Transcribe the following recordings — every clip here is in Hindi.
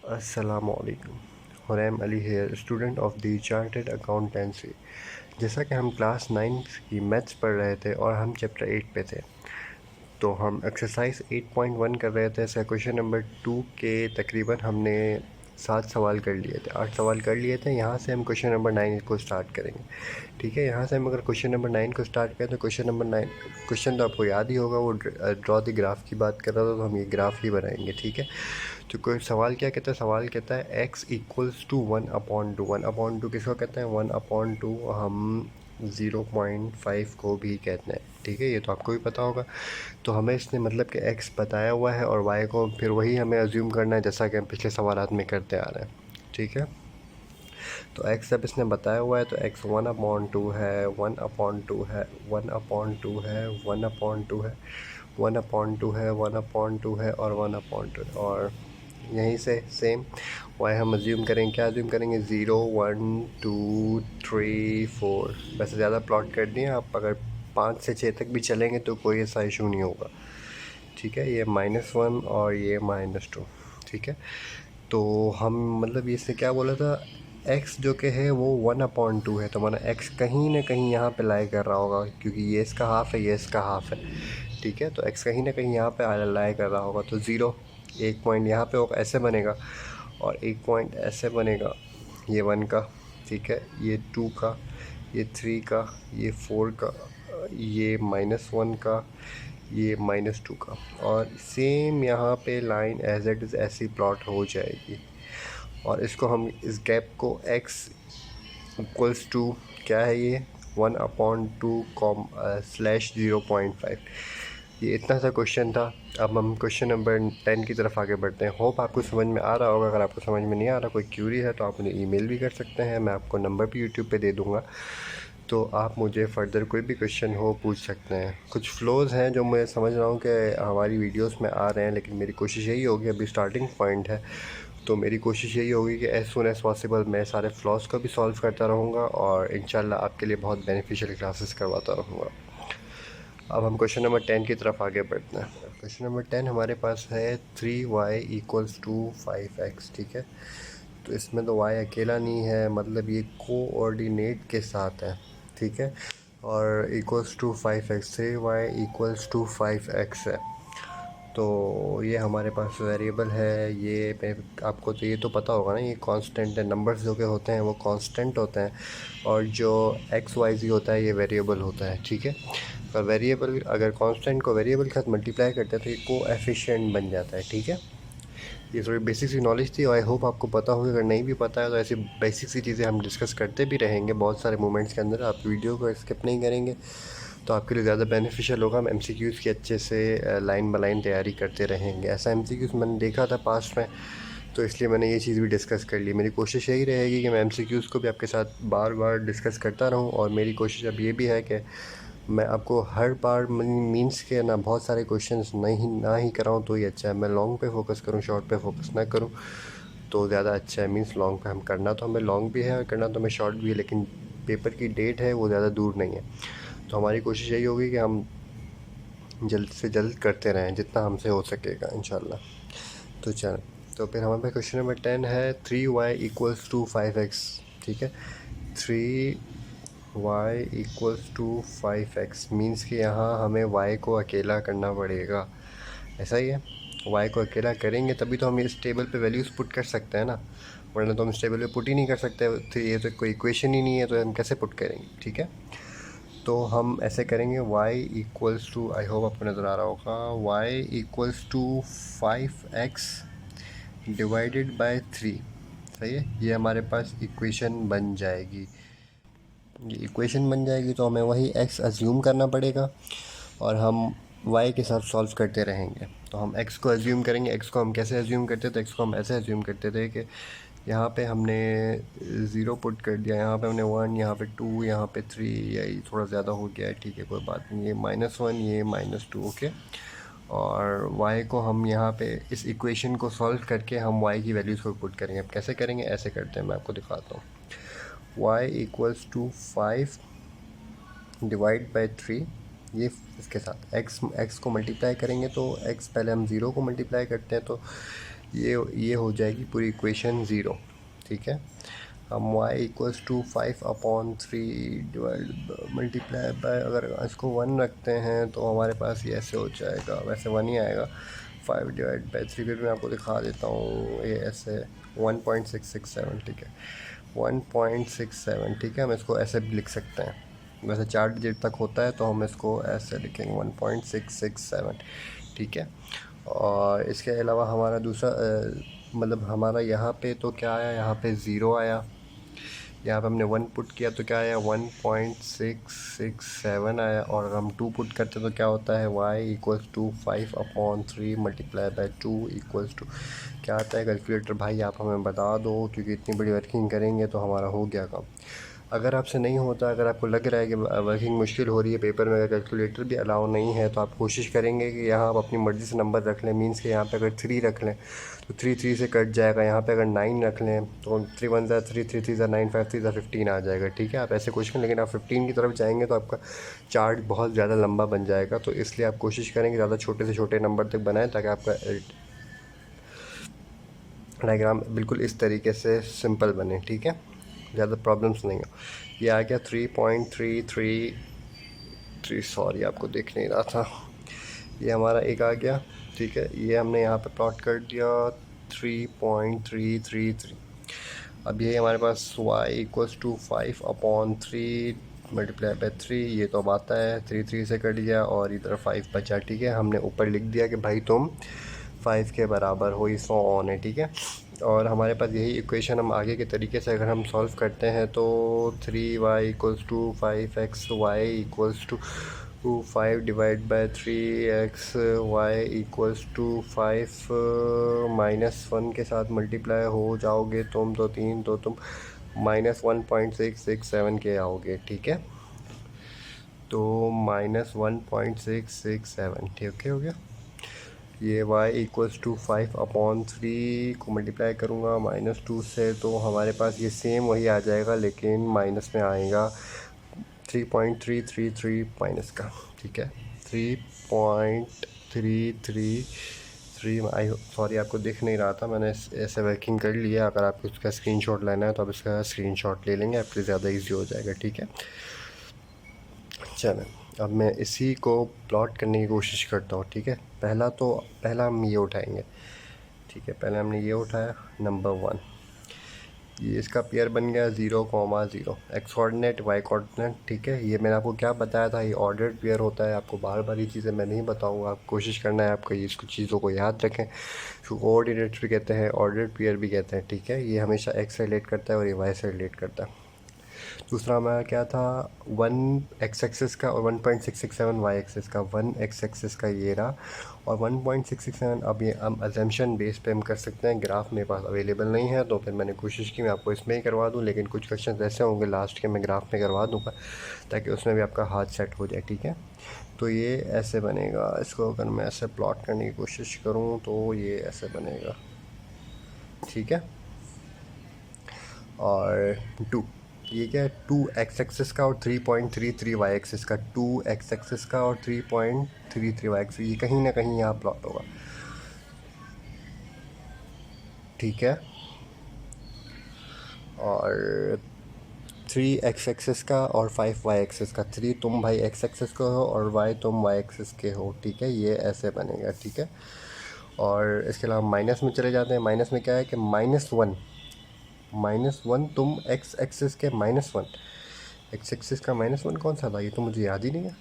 अस्सलामुअलैकुम। हुरैम अली है, student of the chartered accountancy. जैसा कि हम क्लास 9 की मैथ्स पढ़ रहे थे और हम चैप्टर 8 पे थे, तो हम एक्सरसाइज 8.1 कर रहे थे। ऐसा क्वेश्चन नंबर 2 के तकरीबन हमने 7 सवाल कर लिए थे, 8 सवाल कर लिए थे। यहाँ से हम क्वेश्चन नंबर 9 को स्टार्ट करेंगे। ठीक है, यहाँ से हम अगर क्वेश्चन नंबर 9 को स्टार्ट करें तो क्वेश्चन नंबर 9 क्वेश्चन तो आपको याद ही होगा, वो ड्रॉ द ग्राफ की बात कर रहा था, तो हम ये ग्राफ ही बनाएंगे। ठीक है, तो कोई सवाल क्या कहता है, सवाल कहता है x इक्वल्स टू 1/2। 1/2 किसको कहते हैं, 1/2 हम 0.5 को भी कहते हैं। ठीक है, ये तो आपको भी पता होगा। तो हमें इसने मतलब कि x बताया हुआ है और y को फिर वही हमें अज्यूम करना है, जैसा कि हम पिछले सवालात में करते आ रहे हैं। ठीक है, तो x जब इसने बताया हुआ है तो x 1/2 है, 1/2 है, 1/2 है, 1/2 है, 1/2 है, 1/2 है और 1/2 है। और यहीं से सेम y हम अज्यूम करेंगे, क्या अज्यूम करेंगे, 0 1 2 3 4। वैसे ज़्यादा प्लॉट कर दिए, आप अगर 5 से 6 तक भी चलेंगे तो कोई ऐसा इशू नहीं होगा। ठीक है, ये -1 और ये -2। ठीक है, तो हम मतलब इससे क्या बोला था, x जो कि है वो 1/2 है, तो माना x कहीं ना कहीं यहाँ पे लाई कर रहा होगा, क्योंकि ये इसका हाफ है, ये इसका हाफ है। ठीक है, तो x कहीं ना कहीं यहाँ पे लाई कर रहा होगा, तो 0 एक पॉइंट यहाँ पे होगा, ऐसे बनेगा, और एक पॉइंट ऐसे बनेगा, ये 1 का। ठीक है, ये 2 का, ये 3 का, ये 4 का, ये -1 का, ये -2 का। और सेम यहाँ पे लाइन एज इट इज़ ऐसी प्लॉट हो जाएगी, और इसको हम इस गैप को x इक्वल्स टू क्या है, ये 1/2/0.5। ये इतना सा क्वेश्चन था। अब हम क्वेश्चन नंबर 10 की तरफ आगे बढ़ते हैं। होप आपको समझ में आ रहा होगा। अगर आपको समझ में नहीं आ रहा, कोई क्यूरी है, तो आप मुझे ईमेल भी कर सकते हैं, मैं आपको नंबर भी यूट्यूब पे दे दूँगा, तो आप मुझे फ़र्दर कोई भी क्वेश्चन हो पूछ सकते हैं। कुछ फ्लोज़ हैं जो मैं समझ रहा हूँ कि हमारी वीडियोस में आ रहे हैं, लेकिन मेरी कोशिश यही होगी, अभी स्टार्टिंग पॉइंट है, तो मेरी कोशिश यही होगी कि एज़ सुन एज़ पॉसिबल मैं सारे फ्लॉज़ को भी सॉल्व करता रहूँगा और इंशाल्लाह आपके लिए बहुत बेनिफिशियल क्लासेस करवाता रहूँगा। अब हम क्वेश्चन नंबर 10 की तरफ आगे बढ़ते हैं। क्वेश्चन नंबर 10 हमारे पास है 3y इक्वल्स टू 5x। ठीक है, तो इसमें तो y अकेला नहीं है, मतलब ये कोऑर्डिनेट के साथ है। ठीक है, और equals to 5x, 3y equals to 5x है, तो ये हमारे पास वेरिएबल है। ये आपको तो ये तो पता होगा ना, ये कांस्टेंट है। नंबर्स जो के होते हैं वो कांस्टेंट होते हैं, और जो एक्स वाई जी होता है ये वेरिएबल होता है। ठीक है, और वेरिएबल अगर कांस्टेंट को वेरिएबल के साथ मल्टीप्लाई करते हैं तो ये कोएफिशिएंट बन जाता है। ठीक है, ये थोड़ी बेसिक सी नॉलेज थी, और आई होप आपको पता होगी। अगर नहीं भी पता है तो ऐसी बेसिक सी चीज़ें हम डिस्कस करते भी रहेंगे बहुत सारे मोमेंट्स के अंदर। आप वीडियो को स्किप नहीं करेंगे तो आपके लिए ज़्यादा बेनिफिशियल होगा। हम एमसीक्यूज़ की अच्छे से लाइन बाय लाइन तैयारी करते रहेंगे। ऐसा एमसीक्यूज़ मैंने देखा था पास्ट में, तो इसलिए मैंने ये चीज़ भी डिस्कस कर ली। मेरी कोशिश यही रहेगी कि मैं एमसीक्यूज़ को भी आपके साथ बार बार डिस्कस करता रहूं, और मेरी कोशिश अब ये भी है कि मैं आपको हर बार मीन्स के ना बहुत सारे क्वेश्चंस ना ही कराऊँ तो ही अच्छा है। मैं लॉन्ग पे फोकस करूँ, शॉर्ट पे फोकस ना करूँ तो ज़्यादा अच्छा है। मीन्स लॉन्ग पे हम करना तो हमें लॉन्ग भी है और करना तो हमें शॉर्ट भी है, लेकिन पेपर की डेट है वो ज़्यादा दूर नहीं है, तो हमारी कोशिश यही होगी कि हम जल्द से जल्द करते रहें जितना हमसे हो सकेगा इंशाल्लाह। तो चल, तो फिर हमारे पास क्वेश्चन नंबर 10 है 3y इक्वल्स टू 5x। ठीक है, 3y equals to 5x means कि यहाँ हमें y को अकेला करना पड़ेगा। ऐसा ही है, y को अकेला करेंगे तभी तो हम इस टेबल पे वैल्यूज़ पुट कर सकते हैं ना, वरना तो हम इस टेबल पे पुट ही नहीं कर सकते। तो ये तो कोई इक्वेशन ही नहीं है, तो हम कैसे पुट करेंगे। ठीक है, तो हम ऐसे करेंगे y equals to, I hope आपको नज़र आ रहा होगा, y equals to 5x divided by 3। सही है, ये हमारे पास इक्वेशन बन जाएगी। ये इक्वेशन बन जाएगी तो हमें वही x अज्यूम करना पड़ेगा, और हम y के साथ सॉल्व करते रहेंगे। तो हम x को अज्यूम करेंगे। x को हम कैसे अज्यूम करते थे, x को हम ऐसे अज्यूम करते थे कि यहाँ पे हमने 0 पुट कर दिया, यहाँ पे हमने 1, यहाँ पे 2, यहाँ पे 3, यही थोड़ा ज़्यादा हो गया है। ठीक है, कोई बात नहीं, ये -1, ये -2। ओके, और y को हम यहाँ पे इस इक्वेशन को सॉल्व करके हम y की वैल्यूज़ को पुट करेंगे। अब कैसे करेंगे, ऐसे करते हैं, मैं आपको दिखाता हूँ। y equals to 5 divide by 3, ये इसके साथ x को मल्टीप्लाई करेंगे, तो x पहले हम 0 को मल्टीप्लाई करते हैं, तो ये हो जाएगी पूरी इक्वेशन 0, ठीक है। हम y equals to 5/3 divide multiply by, अगर इसको 1 रखते हैं तो हमारे पास ये ऐसे हो जाएगा, वैसे 1 ही आएगा। 5 डिवाइड बाई 3, फिर मैं आपको दिखा देता हूँ, ये ऐसे 1.667, ठीक है, 1.67, ठीक है। हम इसको ऐसे भी लिख सकते हैं, वैसे 4 डिजिट तक होता है तो हम इसको ऐसे लिखेंगे 1.667, ठीक है। और इसके अलावा हमारा दूसरा मतलब हमारा यहाँ पे तो क्या आया, यहाँ पे 0 आया, यहाँ पे हमने 1 पुट किया तो क्या आया 1.667 आया। और अगर हम 2 पुट करते तो क्या होता है y equals to 5/3 multiply by 2 equals to क्या आता है। कैलकुलेटर भाई आप हमें बता दो, क्योंकि इतनी बड़ी वर्किंग करेंगे तो हमारा हो गया काम। अगर आपसे नहीं होता, अगर आपको लग रहा है कि वर्किंग मुश्किल हो रही है पेपर में, अगर कैलकुलेटर भी अलाउ नहीं है तो आप कोशिश करेंगे कि यहाँ आप अपनी मर्ज़ी से नंबर रख लें। मीन्स के यहाँ पे अगर 3 रख लें तो 3 से कट जाएगा। यहाँ पे अगर 9 रख लें तो 3 1 3 3 3 9 5 3 15 आ जाएगा, ठीक है। आप ऐसे कोशिश करें, लेकिन आप 15 की तरफ जाएंगे तो आपका चार्ट बहुत ज़्यादा लंबा बन जाएगा। तो इसलिए आप कोशिश करेंगे ज़्यादा छोटे से छोटे नंबर तक बनाएं, ताकि आपका डायग्राम बिल्कुल इस तरीके से सिंपल बने, ठीक है, ज़्यादा प्रॉब्लम्स नहीं हो। ये आ गया 3.333, सॉरी आपको देख नहीं रहा था, ये हमारा एक आ गया, ठीक है। ये हमने यहाँ पे प्लॉट कर दिया 3.333। अब ये हमारे पास y equals to 5/3 multiply by 3, ये तो अब आता है 3 से कट गया और इधर 5 बचा, ठीक है। हमने ऊपर लिख दिया कि भाई तुम 5 के बराबर हो, इसको ऑन है, ठीक है। और हमारे पास यही इक्वेशन हम आगे के तरीके से अगर हम सॉल्व करते हैं तो 3y equals to 5x y equals to 5 divide by 3x y equals to 5 -1 के साथ मल्टीप्लाई हो जाओगे तुम तो 3, तो तुम -1.667 के आओगे, ठीक है। तो -1.667, ठीक है, हो गया। ये y इक्वल्स टू 5/3 को मल्टीप्लाई करूँगा -2 से, तो हमारे पास ये सेम वही आ जाएगा, लेकिन माइनस में आएगा 3.333 माइनस का, ठीक है, 3.333। आई सॉरी आपको दिख नहीं रहा था, मैंने ऐसे वर्किंग कर लिया। अगर आपको इसका स्क्रीनशॉट लेना है तो आप इसका स्क्रीनशॉट ले लेंगे, आपके लिए ज़्यादा इजी हो जाएगा, ठीक है। चलें, अब मैं इसी को प्लॉट करने की कोशिश करता हूँ, ठीक है। पहला हम ये उठाएंगे, ठीक है। पहले हमने ये उठाया नंबर 1, ये इसका पेयर बन गया 0,0, एक्स कोऑर्डिनेट वाई कोऑर्डिनेट, ठीक है। ये मैंने आपको क्या बताया था, ये ऑर्डर्ड पेयर होता है। आपको बार बार ये चीज़ें मैं नहीं बताऊँगा, आप कोशिश करना है आपको इसको चीज़ों को याद रखें। इसको कोऑर्डिनेट भी कहते हैं, ऑर्डर्ड पेयर भी कहते हैं, ठीक है। ये हमेशा एक्स से रिलेट करता है और ये वाई से रिलेट करता है। दूसरा हमारा क्या था, 1 एक्स एक्सिस का और 1.667 वाई एक्सिस का। 1 एक्स एक्सिस का ये रहा और 1.667। अब ये हम अजम्पशन बेस पे हम कर सकते हैं। ग्राफ मेरे पास अवेलेबल नहीं है तो फिर मैंने कोशिश की मैं आपको इसमें ही करवा दूं, लेकिन कुछ क्वेश्चन ऐसे होंगे लास्ट के मैं ग्राफ में करवा दूंगा, ताकि उसमें भी आपका हाथ सेट हो जाए, ठीक है। तो ये ऐसे बनेगा, इसको अगर मैं ऐसे प्लॉट करने की कोशिश करूँ तो ये ऐसे बनेगा, ठीक है। और 2, ये क्या है, 2 एक्स एक्सिस का और 3.33 वाई एक्सिस का। 2 एक्स एक्सिस का और 3.33 वाई एक्सिस, ये कहीं ना कहीं यहाँ प्लॉट होगा, ठीक है। और 3 एक्स एक्सिस का और 5 वाई एक्सिस का। 3 तुम भाई एक्स एक्सिस के हो और वाई तुम वाई एक्सिस के हो, ठीक है। ये ऐसे बनेगा, ठीक है। और इसके अलावा माइनस में चले जाते हैं। माइनस में क्या है कि -1 तुम एक्स एक्सिस के -1, एक्स एक्सिस का -1 कौन सा था, ये तो मुझे याद ही नहीं है।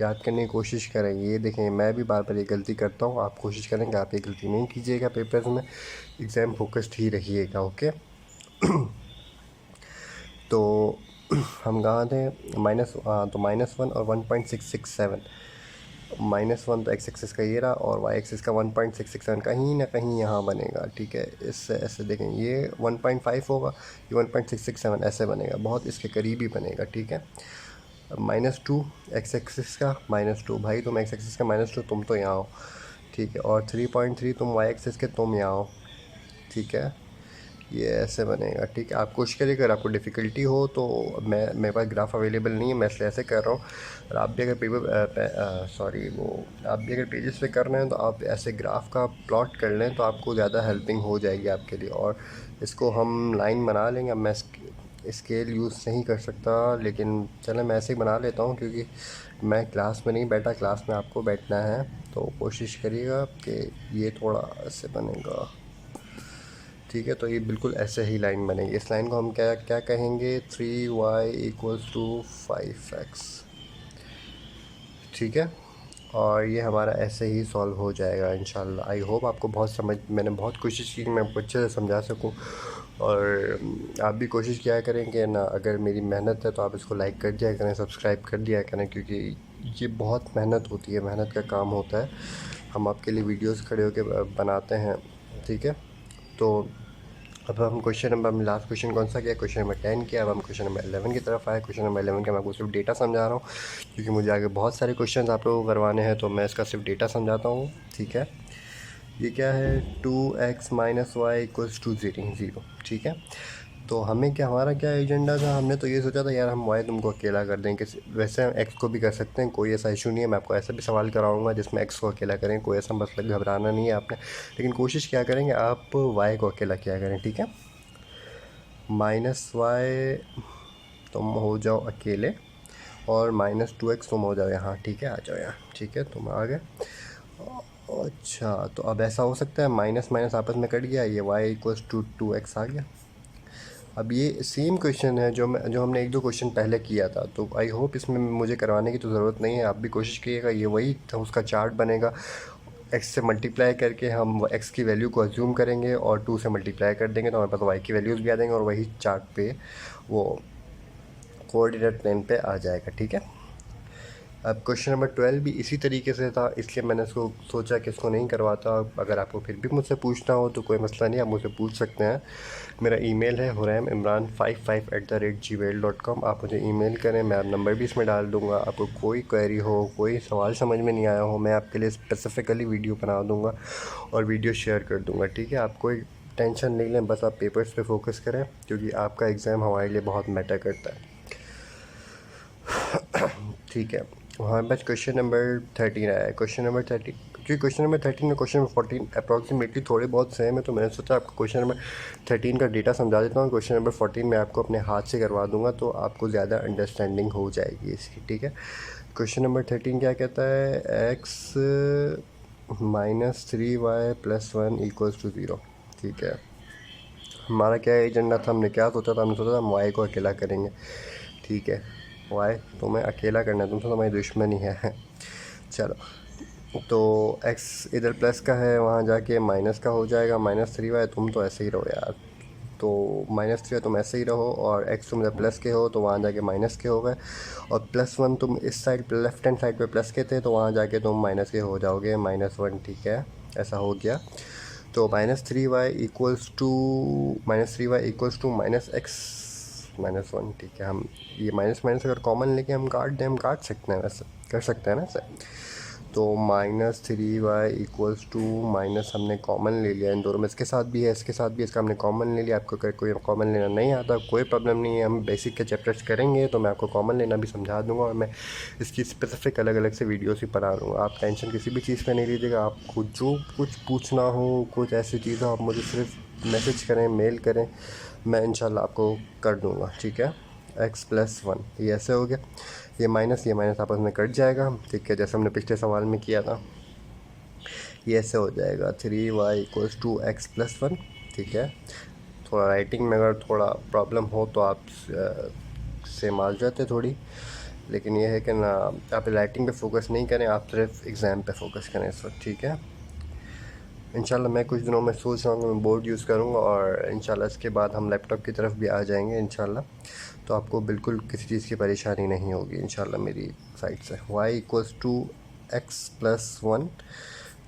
याद करने की कोशिश करेंगे। ये देखें, मैं भी बार बार ये गलती करता हूँ, आप कोशिश करेंगे आप ये गलती नहीं कीजिएगा। पेपर्स में एग्ज़ाम फोकस्ड ही रहिएगा, ओके। तो हम कहाँ थे, तो -1 और 1.667। -1 तो एक्स एक्सिस का ये रहा और वाई एक्सिस का 1.667 कहीं ना कहीं यहाँ बनेगा, ठीक है। इससे ऐसे देखें, ये 1.5 होगा, ये 1.667 ऐसे बनेगा, बहुत इसके करीब ही बनेगा, ठीक है। -2 एक्स एक्सिस का, -2 भाई तुम एक्स एक्सिस का -2 तुम तो यहाँ हो, ठीक है। और 3.3 तुम वाई एक्सिस के तुम यहाँ हो, ठीक है। ये ऐसे बनेगा, ठीक है। आप कोशिश करिए, अगर आपको डिफ़िकल्टी हो तो मेरे पास ग्राफ अवेलेबल नहीं है, मैं इसलिए ऐसे कर रहा हूँ। और आप भी अगर आप भी अगर पेजेस पे कर रहे हैं तो आप ऐसे ग्राफ का प्लॉट कर लें तो आपको ज़्यादा हेल्पिंग हो जाएगी आपके लिए। और इसको हम लाइन बना लेंगे। अब मैं स्केल यूज़ नहीं कर सकता, लेकिन चलो मैं ऐसे ही बना लेता हूँ, क्योंकि मैं क्लास में नहीं बैठा, क्लास में आपको बैठना है। तो कोशिश करिएगा कि ये थोड़ा ऐसे बनेगा, ठीक है। तो ये बिल्कुल ऐसे ही लाइन बनेगी। इस लाइन को हम क्या क्या कहेंगे, 3y इक्वल्स टू 5x, ठीक है। और ये हमारा ऐसे ही सॉल्व हो जाएगा इंशाल्लाह। आई होप आपको मैंने बहुत कोशिश की कि मैं आपको अच्छे से समझा सकूं। और आप भी कोशिश किया करें कि ना, अगर मेरी मेहनत है तो आप इसको लाइक कर दिया करें, सब्सक्राइब कर दिया करें, क्योंकि ये बहुत मेहनत होती है, मेहनत का काम होता है। हम आपके लिए वीडियोस खड़े होकर बनाते हैं, ठीक है। तो अब हम लास्ट क्वेश्चन कौन सा किया, क्वेश्चन नंबर 10 किया। अब हम क्वेश्चन नंबर 11 की तरफ आए। क्वेश्चन नंबर 11 का मैं आपको सिर्फ डेटा समझा रहा हूँ, क्योंकि मुझे आगे बहुत सारे क्वेश्चन आप लोगों को करवाने हैं, तो मैं इसका सिर्फ डेटा समझाता हूँ, ठीक है। ये क्या है, 2x minus Y equals to 0, ठीक है। तो हमारा क्या एजेंडा था, हमने तो ये सोचा था यार हम वाई तुमको अकेला कर देंगे। वैसे हम एक्स को भी कर सकते हैं, कोई ऐसा इशू नहीं है। मैं आपको ऐसा भी सवाल कराऊंगा जिसमें एक्स को अकेला करें, कोई ऐसा मतलब घबराना नहीं है आपने। लेकिन कोशिश क्या करेंगे, आप वाई को अकेला किया करें, ठीक है। माइनस वाई तुम हो जाओ अकेले, और -2x तुम हो जाओ यहाँ, ठीक है। आ जाओ यहाँ, ठीक है, तुम आ गए। अच्छा, तो अब ऐसा हो सकता है माइनस माइनस आपस में कट गया, ये y इक्वल्स टू 2x आ गया। अब ये सेम क्वेश्चन है जो हमने एक दो क्वेश्चन पहले किया था, तो आई होप इसमें मुझे करवाने की तो ज़रूरत नहीं है। आप भी कोशिश कीजिएगा, ये वही था, उसका चार्ट बनेगा। x से मल्टीप्लाई करके हम x की वैल्यू को अज्यूम करेंगे और 2 से मल्टीप्लाई कर देंगे, तो हमारे पास y की वैल्यूज़ भी आ जाएंगे, और वही चार्ट पे वो कोऑर्डिनेट प्लेन पे आ जाएगा, ठीक है। अब क्वेश्चन नंबर 12 भी इसी तरीके से था, इसलिए मैंने इसको सोचा कि इसको नहीं करवाता। अगर आपको फिर भी मुझसे पूछना हो तो कोई मसला नहीं, आप मुझसे पूछ सकते हैं। मेरा ईमेल है huraimimran55@gmail.com। आप मुझे ईमेल करें, मैं आप नंबर भी इसमें डाल दूँगा। आपको कोई क्वेरी हो, कोई सवाल समझ में नहीं आया हो, मैं आपके लिए स्पेसिफ़िकली वीडियो बना दूँगा और वीडियो शेयर कर दूँगा, ठीक है। आप कोई टेंशन नहीं लें, बस आप पेपर्स पे फोकस करें, क्योंकि आपका एग्ज़ाम हमारे लिए बहुत मैटर करता है, ठीक है। हमारे पास क्वेश्चन नंबर 13 आया है। क्वेश्चन नंबर 13, क्योंकि क्वेश्चन नंबर 13 और क्वेश्चन नंबर 14 अप्रॉक्सीमेटली थोड़े बहुत सेम है, तो मैंने सोचा आपको क्वेश्चन नंबर 13 का डेटा समझा देता हूँ। क्वेश्चन नंबर 14 मैं आपको अपने हाथ से करवा दूंगा, तो आपको ज़्यादा अंडरस्टैंडिंग हो जाएगी इसकी, ठीक है। क्वेश्चन नंबर 13 क्या कहता है, x -3y + 1 इक्वल्स टू 0, ठीक है। हमारा क्या एजेंडा था, हमने सोचा था हम y को अकेला करेंगे, ठीक है। वाई तुम्हें अकेला करना है, तुमसे तुम्हारी दुश्मनी है। चलो, तो x इधर प्लस का है, वहाँ जाके माइनस का हो जाएगा, -3y। तुम तो ऐसे ही रहो यार, तो -3 तुम ऐसे ही रहो, और x तुम इधर प्लस के हो तो वहाँ जाके माइनस के हो गए, और +1 तुम इस साइड लेफ्ट हैंड साइड पे प्लस के थे, तो वहाँ जाके तुम माइनस के हो जाओगे, -1, ठीक है। ऐसा हो गया। तो -3y इक्वल्स टू -x -1, ठीक है। हम ये माइनस माइनस अगर कॉमन लेके हम काट सकते हैं, वैसे कर सकते हैं ना सर। तो -3y इक्वल्स टू माइनस हमने कॉमन ले लिया इन दोनों में, इसके साथ भी है, इसके साथ भी, इसका हमने कॉमन ले लिया। आपको अगर कोई कॉमन लेना नहीं आता, कोई प्रॉब्लम नहीं है, हम बेसिक के चैप्टर्स करेंगे तो मैं आपको कॉमन लेना भी समझा दूंगा, और मैं इसकी स्पेसिफिक अलग अलग से वीडियोस भी बना दूँगा। आप टेंशन किसी भी चीज़ का नहीं लीजिएगा। आपको जो कुछ पूछना हो, कुछ ऐसी चीज़ हो, आप मुझे सिर्फ मैसेज करें, मेल करें, मैं इंशाल्लाह आपको कर दूँगा, ठीक है। x + 1 ये ऐसे हो गया, ये माइनस आपस में कट जाएगा, ठीक है, जैसे हमने पिछले सवाल में किया था। ये ऐसे हो जाएगा 3y इक्वल्स टू x + 1, ठीक है। थोड़ा राइटिंग में अगर थोड़ा प्रॉब्लम हो तो आप से माल जाते थोड़ी, लेकिन ये है कि ना, आप राइटिंग पे फोकस नहीं करें, आप सिर्फ एग्ज़ाम पे फोकस करें इस वक्त, ठीक है। इंशाल्लाह मैं कुछ दिनों में सोच रहा हूँ कि मैं बोर्ड यूज़ करूँगा, और इंशाल्लाह इसके बाद हम लैपटॉप की तरफ भी आ जाएंगे इंशाल्लाह। तो आपको बिल्कुल किसी चीज़ की परेशानी नहीं होगी इंशाल्लाह मेरी साइड से। y equals to x + 1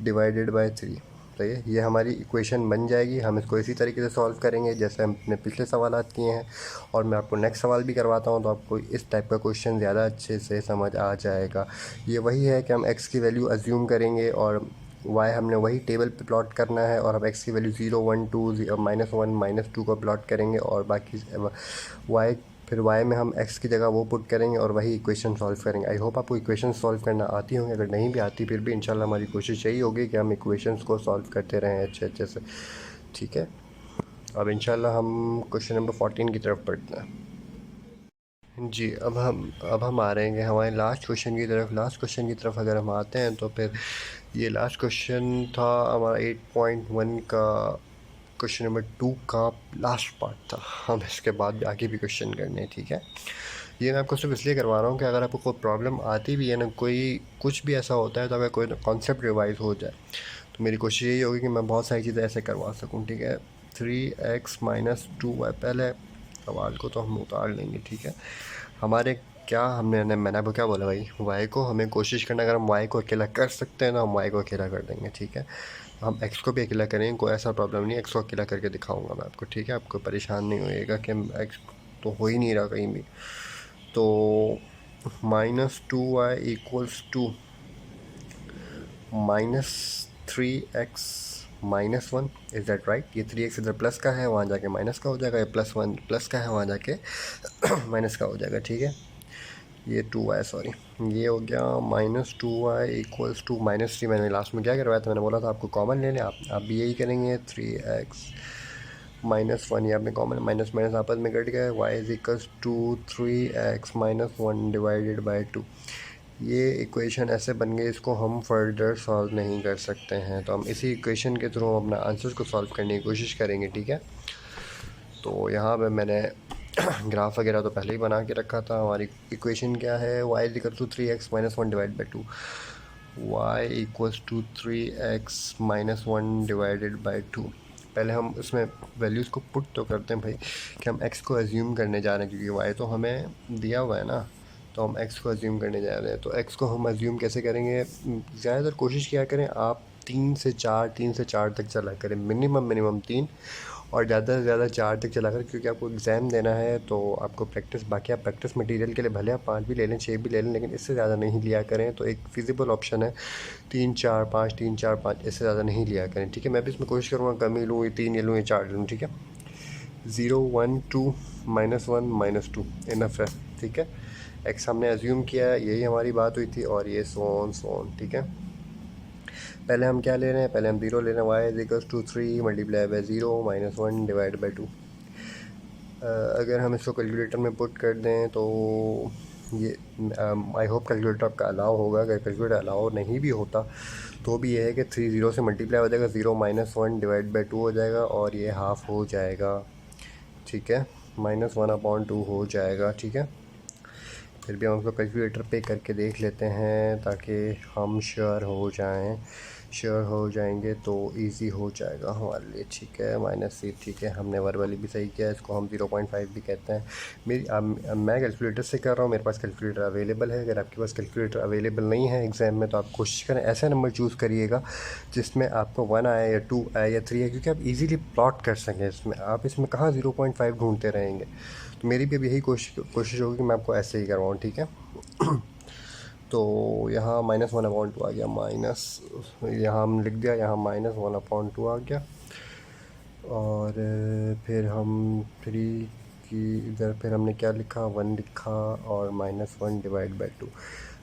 divided by 3, तो ये हमारी इक्वेशन बन जाएगी। हम इसको इसी तरीके से सॉल्व करेंगे जैसे हमने पिछले सवालात किए हैं, और मैं आपको नेक्स्ट सवाल भी करवाता हूँ, तो आपको इस टाइप का क्वेश्चन ज़्यादा अच्छे से समझ आ जाएगा। ये वही है कि हम x की वैल्यू अज्यूम करेंगे, और वाई हमने वही टेबल पे प्लॉट करना है और हम एक्स की वैल्यू 0 1 2 -1 -2 को प्लॉट करेंगे और बाकी वाई फिर वाई में हम एक्स की जगह वो पुट करेंगे और वही इक्वेशन सॉल्व करेंगे। आई होप आपको इक्वेशन सॉल्व करना आती होंगी, अगर नहीं भी आती फिर भी इंशाल्लाह हमारी कोशिश यही होगी कि हम इक्वेशंस को सॉल्व करते रहें अच्छे से। ठीक है, अब इंशाल्लाह हम क्वेश्चन नंबर 14 की तरफ बढ़ते हैं। जी, अब हम आ रहे हैं हमारे लास्ट क्वेश्चन की तरफ। लास्ट क्वेश्चन की तरफ अगर हम आते हैं तो फिर ये लास्ट क्वेश्चन था हमारा 8.1 का क्वेश्चन नंबर 2 का लास्ट पार्ट था। हम इसके बाद आगे भी क्वेश्चन करने हैं। ठीक है, ये मैं आपको सिर्फ इसलिए करवा रहा हूँ कि अगर आपको कोई प्रॉब्लम आती भी है ना, कोई कुछ भी ऐसा होता है तो अगर कोई कॉन्सेप्ट रिवाइज हो जाए तो मेरी कोशिश यही होगी कि मैं बहुत सारी चीज़ें ऐसे करवा सकूँ। ठीक है, 3x - 2y, पहले सवाल को तो हम उतार लेंगे। ठीक है, हमारे क्या मैंने आपको क्या बोला भाई, वाई को हमें कोशिश करना, अगर हम वाई को अकेला कर सकते हैं ना हम वाई को अकेला कर देंगे। ठीक है, हम एक्स को भी अकेला करेंगे, कोई ऐसा प्रॉब्लम नहीं, एक्स को अकेला करके दिखाऊंगा मैं आपको। ठीक है, आपको परेशान नहीं होइएगा कि एक्स तो हो ही नहीं रहा कहीं भी। तो -2y = -3x - 1, is that right. ये 3x इधर प्लस का है, वहाँ जाके माइनस का हो जाएगा, ये +1 प्लस का है, वहाँ जाके माइनस का हो जाएगा। ठीक है, ये 2y, सॉरी ये हो गया -2y = -3। मैंने लास्ट में क्या करवाया था, मैंने बोला था आपको कॉमन ले लें, आप भी यही करेंगे। 3x - 1, ये आपने कॉमन माइनस माइनस आपस में कट गया। y = 3x - 1 / 2। ये इक्वेशन ऐसे बन गई, इसको हम फर्दर सॉल्व नहीं कर सकते हैं, तो हम इसी इक्वेशन के थ्रू अपना आंसर को सॉल्व करने की कोशिश करेंगे। ठीक है, तो यहाँ पे मैंने ग्राफ वगैरह तो पहले ही बना के रखा था। हमारी इक्वेशन क्या है, y = 3x - 1 / 2। y = 3x - 1 / 2। पहले हम इसमें वैल्यूज़ को पुट तो करते हैं भाई कि हम x को एज्यूम करने जा रहे हैं, क्योंकि y तो हमें दिया हुआ है ना, तो हम x को एज्यूम करने जा रहे हैं। तो x को हम एज्यूम कैसे करेंगे, ज़्यादातर कोशिश किया करें आप 3 से 4 तक चला करें, मिनिमम 3 और ज़्यादा से ज़्यादा 4 तक चला कर, क्योंकि आपको एग्ज़ाम देना है तो आपको प्रैक्टिस, बाकी आप प्रैक्टिस मटेरियल के लिए भले आप 5 भी ले लें 6 भी ले लें, लेकिन इससे ज़्यादा नहीं लिया करें। तो एक फिजिबल ऑप्शन है 3 4 5, 3 4 5, इससे ज़्यादा नहीं लिया करें। ठीक है, मैं भी इसमें कोशिश करूँगा कम ही लूँ, ये 3 ये लूँ, ये 4 लूँ। ठीक है, 0 1 2 -1 -2 इनफ है। ठीक है, एक्स हमने एज्यूम किया है, यही हमारी बात हुई थी, और ये सोन। ठीक है, पहले हम क्या ले रहे हैं, पहले हम 0 ले रहे हैं। y = 3 × 0 - 1 / 2। अगर हम इसको कैलकुलेटर में पुट कर दें तो ये आई होप कैलकुलेटर आपका अलाउ होगा। अगर कैलकुलेटर अलाउ नहीं भी होता तो भी ये है कि 3 0 से मल्टीप्लाई हो जाएगा, 0 - 1 / 2 हो जाएगा और ये हाफ हो जाएगा। ठीक है, -1/2 हो जाएगा। ठीक है, फिर भी हम उसको कैलकुलेटर पे करके देख लेते हैं ताकि हम श्योर हो जाएंगे तो इजी हो जाएगा हमारे लिए। ठीक है, -3। ठीक है, हमने वर्बली भी सही किया, इसको हम 0.5 भी कहते हैं। मैं कैलकुलेटर से कर रहा हूँ, मेरे पास कैलकुलेटर अवेलेबल है। अगर आपके पास कैलकुलेटर अवेलेबल नहीं है एग्ज़ाम में तो आप कोशिश करें ऐसा नंबर चूज़ करिएगा जिसमें आपको 1 आए या 2 आए या 3 आए, क्योंकि आप इजीली प्लॉट कर सकें इसमें। आप इसमें कहाँ 0.5 ढूंढते रहेंगे। तो मेरी भी अब यही कोशिश होगी कि मैं आपको ऐसे ही करवाऊँ। ठीक है, तो यहाँ -1/2 आ गया, यहाँ हम लिख दिया, यहाँ -1/2 आ गया। और फिर हम 3 की इधर फिर हमने क्या लिखा, 1 लिखा और -1 / 2।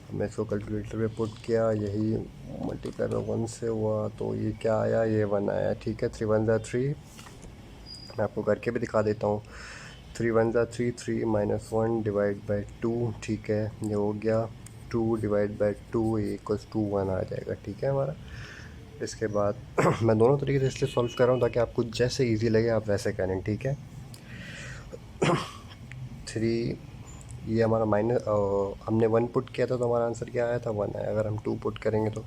हमने इसको कैलकुलेटर पे पुट किया, यही मल्टीप्लाई में 1 से हुआ तो ये क्या आया, ये 1 आया। ठीक है, 3 1 = 3। मैं आपको करके भी दिखा देता हूँ। 3 1 = 3, 3 - 1 / 2। ठीक है, ये हो गया 2 / 2 = 1 आ जाएगा। ठीक है हमारा। इसके बाद मैं दोनों तरीके से इसलिए सॉल्व कर रहा हूँ ताकि आपको जैसे इजी लगे आप वैसे करें। ठीक है, 3 ये हमारा हमने 1 पुट किया था तो हमारा आंसर क्या आया था, 1 आया। अगर हम 2 पुट करेंगे तो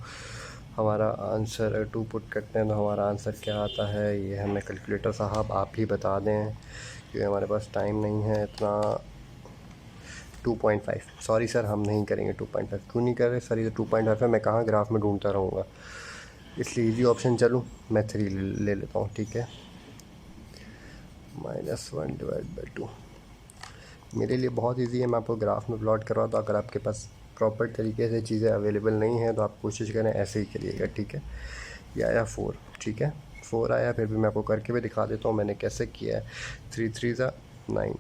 हमारा आंसर, अगर 2 पुट करते हैं तो हमारा आंसर क्या आता है, ये हमें कैलकुलेटर साहब आप ही बता दें क्योंकि हमारे पास टाइम नहीं है इतना। 2.5, सॉरी सर हम नहीं करेंगे 2.5। क्यों नहीं कर रहे सर, ये 2.5 है, मैं कहाँ ग्राफ में ढूंढता रहूँगा, इसलिए इजी ऑप्शन चलूँ मैं 3 ले लेता हूँ। ठीक है, -1 / 2 मेरे लिए बहुत इजी है। मैं आपको ग्राफ में प्लॉट कर रहा था, अगर आपके पास प्रॉपर तरीके से चीज़ें अवेलेबल नहीं हैं तो आप कोशिश करें ऐसे ही करिएगा, ठीक है। ये आया 4, ठीक है, 4 आया, फिर भी मैं आपको करके भी दिखा देता हूँ मैंने कैसे किया है। 3 3 ज़ा 9,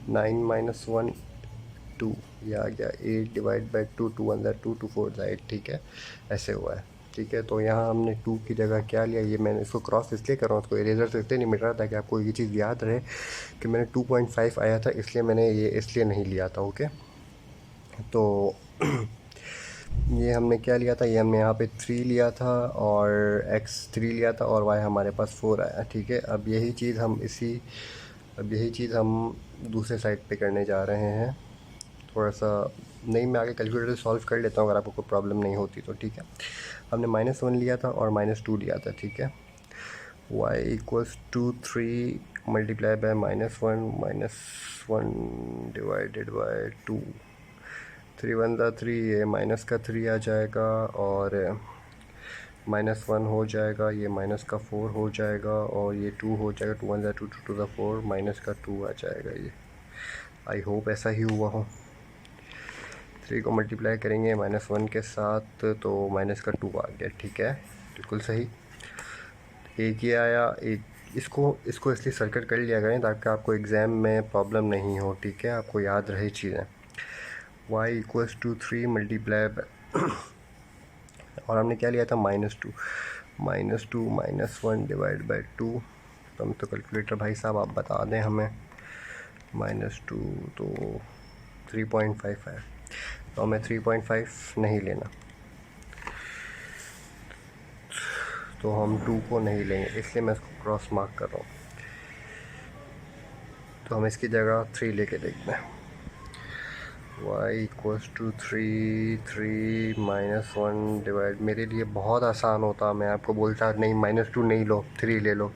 9 माइनस 1 2, ये आ गया 8 डिवाइड बाई 2, 2 1 ज़ा 2, 2 4 ज़ा 8, ठीक है, ऐसे हुआ है, ठीक है। तो यहाँ हमने 2 की जगह क्या लिया, ये मैंने इसको क्रॉस इसलिए कर रहा हूँ, उसको इरेजर से इसलिए नहीं मिट रहा ताकि आपको ये चीज़ याद रहे कि मैंने 2.5 आया था, इसलिए मैंने ये इसलिए नहीं लिया था, ओके। तो ये हमने क्या लिया था, ये हमने यहाँ पे 3 लिया था और x 3 लिया था और y हमारे पास 4 आया, ठीक है। अब यही चीज़ हम दूसरे साइड पे करने जा रहे हैं। थोड़ा सा नहीं, मैं आगे कैलकुलेटर सॉल्व कर लेता हूँ अगर आपको कोई प्रॉब्लम नहीं होती तो, ठीक है। हमने -1 लिया था और -2 लिया था, ठीक है। y equals to 3 multiply by -1 divided by 2, 3 1 ज़ा 3, ये माइनस का 3 आ जाएगा और -1 हो जाएगा, ये माइनस का 4 हो जाएगा और ये 2 हो जाएगा, 2 1 ज़ा 2, 2 2 ज़ा 4, माइनस का 2 आ जाएगा। ये आई होप ऐसा ही हुआ हो। 3 को मल्टीप्लाई करेंगे -1 के साथ तो माइनस का 2 आ गया, ठीक है, बिल्कुल सही। एक ये आया, एक इसको इसलिए सर्किट कर लिया करें ताकि आपको एग्ज़ाम में प्रॉब्लम नहीं हो, ठीक है, आपको याद रहे चीज़ें। y इक्वल्स टू 3 मल्टीप्लाई और हमने क्या लिया था -2, -2 -1 डिवाइड बाई 2, तो हम तो कैलकुलेटर भाई साहब आप बता दें हमें, -2 तो 3.5 है, तो हमें 3.5 नहीं लेना, तो हम 2 को नहीं लेंगे, इसलिए मैं इसको क्रॉस मार्क कर रहा हूँ। तो हम इसकी जगह 3 लेके देखते हैं। y इक्वल्स टू 3 -1 डिवाइड, मेरे लिए बहुत आसान होता, मैं आपको बोलता नहीं -2 नहीं लो 3 ले लो,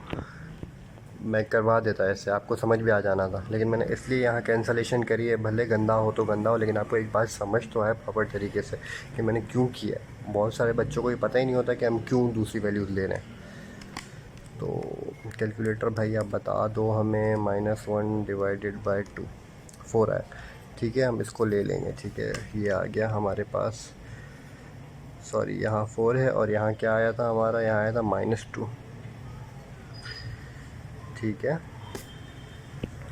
मैं करवा देता ऐसे, आपको समझ भी आ जाना था। लेकिन मैंने इसलिए यहाँ कैंसलेशन करी है, भले गंदा हो तो गंदा हो, लेकिन आपको एक बात समझ तो है प्रॉपर तरीके से कि मैंने क्यों किया है। बहुत सारे बच्चों को ये पता ही नहीं होता कि हम क्यों दूसरी वैल्यूज़ ले रहे हैं। तो कैलकुलेटर भाई आप बता दो हमें, -1 डिवाइडेड बाई 2, 4 है, ठीक है, हम इसको ले लेंगे, ठीक है। ये आ गया हमारे पास, सॉरी यहाँ 4 है और यहाँ क्या आया था हमारा, यहाँ आया था -2, ठीक है।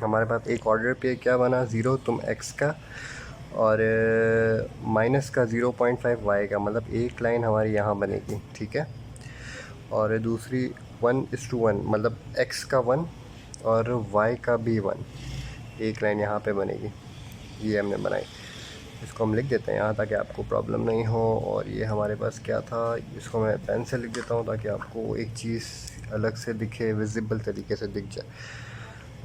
हमारे पास एक ऑर्डर पे क्या बना, 0 तुम x का और माइनस का 0.5 y का, मतलब एक लाइन हमारी यहाँ बनेगी, ठीक है। और दूसरी 1:1, मतलब x का 1 और y का भी 1, एक लाइन यहाँ पे बनेगी, ये हमने बनाई। इसको हम लिख देते हैं यहाँ ताकि आपको प्रॉब्लम नहीं हो। और ये हमारे पास क्या था, इसको मैं पेन से लिख देता हूँ ताकि आपको एक चीज़ अलग से दिखे, विजिबल तरीके से दिख जाए।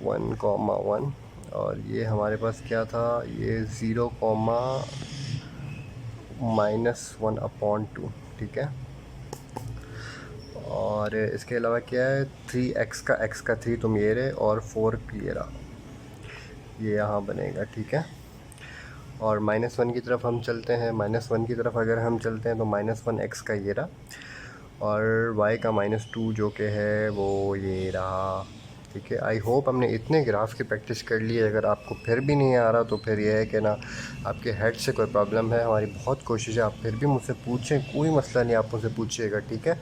1,1 और ये हमारे पास क्या था, ये 0,-1/2, ठीक है। और इसके अलावा क्या है, 3x का x का 3 तुम ये रहे और 4 ये रहा, ये यहाँ बनेगा, ठीक है। और -1 की तरफ हम चलते हैं, -1 की तरफ अगर हम चलते हैं तो -1 x का ये रहा और y का -2 जो कि है वो ये रहा, ठीक है। आई होप हमने इतने ग्राफ की प्रैक्टिस कर ली है। अगर आपको फिर भी नहीं आ रहा तो फिर यह है कि ना आपके हेड से कोई प्रॉब्लम है। हमारी बहुत कोशिश है, आप फिर भी मुझसे पूछें, कोई मसला नहीं, आप मुझसे पूछिएगा, ठीक है।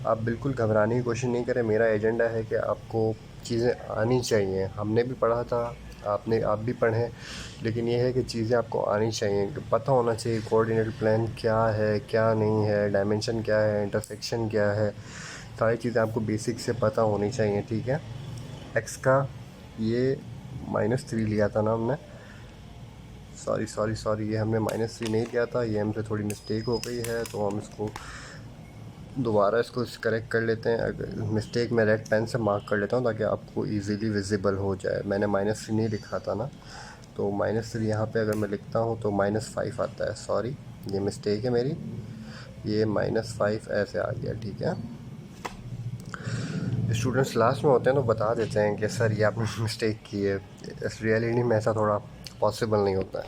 आप बिल्कुल घबराने की कोशिश नहीं करें, मेरा एजेंडा है कि आपको चीज़ें आनी चाहिए। हमने भी पढ़ा था, आप भी पढ़ें, लेकिन ये है कि चीज़ें आपको आनी चाहिए, पता होना चाहिए कोऑर्डिनेट प्लान क्या है क्या नहीं है, डायमेंशन क्या है, इंटरसेक्शन क्या है, सारी चीज़ें आपको बेसिक से पता होनी चाहिए, ठीक है। एक्स का ये -3 लिया था ना हमने, सॉरी ये हमने -3 नहीं लिया था, ये हमसे थोड़ी मिस्टेक हो गई है, तो हम इसको दोबारा इसको करेक्ट कर लेते हैं। अगर मिस्टेक मैं रेड पेन से मार्क कर लेता हूँ ताकि आपको इजीली विजिबल हो जाए। मैंने -3 नहीं लिखा था ना, तो -3 यहाँ पे अगर मैं लिखता हूँ तो -5 आता है, सॉरी ये मिस्टेक है मेरी, ये -5 ऐसे आ गया, ठीक है। स्टूडेंट्स लास्ट में होते हैं तो बता देते हैं कि सर ये आपने मिस्टेक की है, इस रियलिटी में ऐसा थोड़ा पॉसिबल नहीं होता है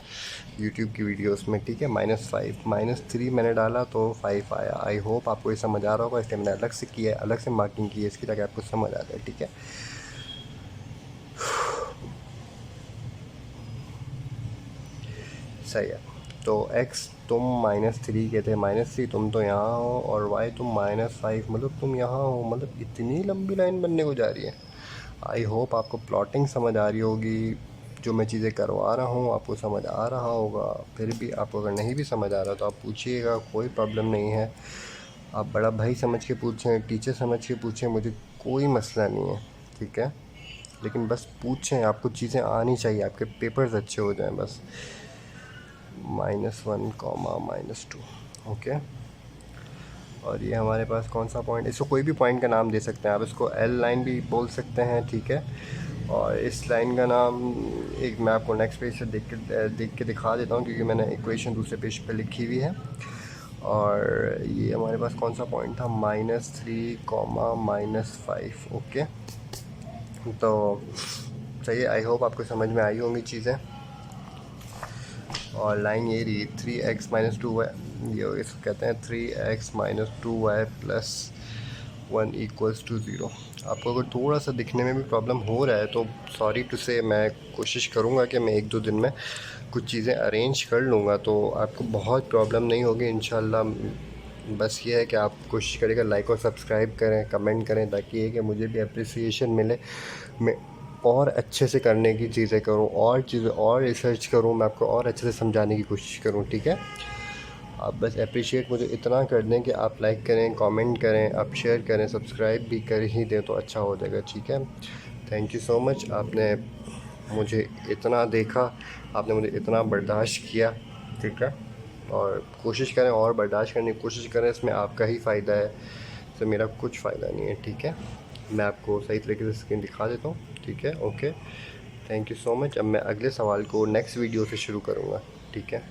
यूट्यूब की वीडियोस में, ठीक है। -5 -3 मैंने डाला तो 5 आया। आई होप आपको ये समझ आ रहा होगा, इसलिए मैंने अलग से किया है, अलग से मार्किंग की है इसकी ताकि आपको समझ आ जाए, ठीक है। सही है, तो x तुम -3 के थे, -3 तुम तो यहाँ हो, और y तुम -5 मतलब तुम यहाँ हो, मतलब इतनी लंबी लाइन बनने को जा रही है। आई होप आपको प्लॉटिंग समझ आ रही होगी, जो मैं चीज़ें करवा रहा हूँ आपको समझ आ रहा होगा। फिर भी आपको अगर नहीं भी समझ आ रहा तो आप पूछिएगा, कोई प्रॉब्लम नहीं है। आप बड़ा भाई समझ के पूछें, टीचर समझ के पूछें, मुझे कोई मसला नहीं है, ठीक है। लेकिन बस पूछें, आपको चीज़ें आनी चाहिए, आपके पेपर्स अच्छे हो जाएं बस। -1, -2, ओके। और ये हमारे पास कौन सा पॉइंट, इसको कोई भी पॉइंट का नाम दे सकते हैं आप, इसको एल लाइन भी बोल सकते हैं, ठीक है। और इस लाइन का नाम एक मैं आपको नेक्स्ट पेज से देख के दिखा देता हूँ, क्योंकि मैंने इक्वेशन दूसरे पेज पे लिखी हुई है। और ये हमारे पास कौन सा पॉइंट था, -3, -5, ओके। तो चलिए, आई होप आपको समझ में आई होंगी चीज़ें। और लाइन ये रही 3x - 2y, ये इसको कहते हैं 3x - 2y + 1 = 0। आपको अगर थोड़ा सा दिखने में भी प्रॉब्लम हो रहा है तो सॉरी टू से, मैं कोशिश करूँगा कि मैं 1-2 दिन में कुछ चीज़ें अरेंज कर लूँगा, तो आपको बहुत प्रॉब्लम नहीं होगी इंशाल्लाह। बस ये है कि आप कोशिश करिएगा लाइक और सब्सक्राइब करें, कमेंट करें, ताकि ये कि मुझे भी अप्रिसिएशन मिले, मैं और अच्छे से करने की चीज़ें करूँ, और चीज़ें और रिसर्च करूँ, मैं आपको और अच्छे से समझाने की कोशिश करूँ, ठीक है। आप बस अप्रिशिएट मुझे इतना कर दें कि आप लाइक करें, कमेंट करें, आप शेयर करें, सब्सक्राइब भी कर ही दें तो अच्छा हो जाएगा, ठीक है। थैंक यू सो मच, आपने मुझे इतना देखा, आपने मुझे इतना बर्दाश्त किया, ठीक है। और कोशिश करें और बर्दाश्त करने की कोशिश करें, इसमें आपका ही फ़ायदा है, इसमें मेरा कुछ फ़ायदा नहीं है, ठीक है। मैं आपको सही तरीके से स्क्रीन दिखा देता हूँ, ठीक है, okay. Thank you so much. अब मैं अगले सवाल को नेक्स्ट वीडियो से शुरू करूँगा, ठीक है।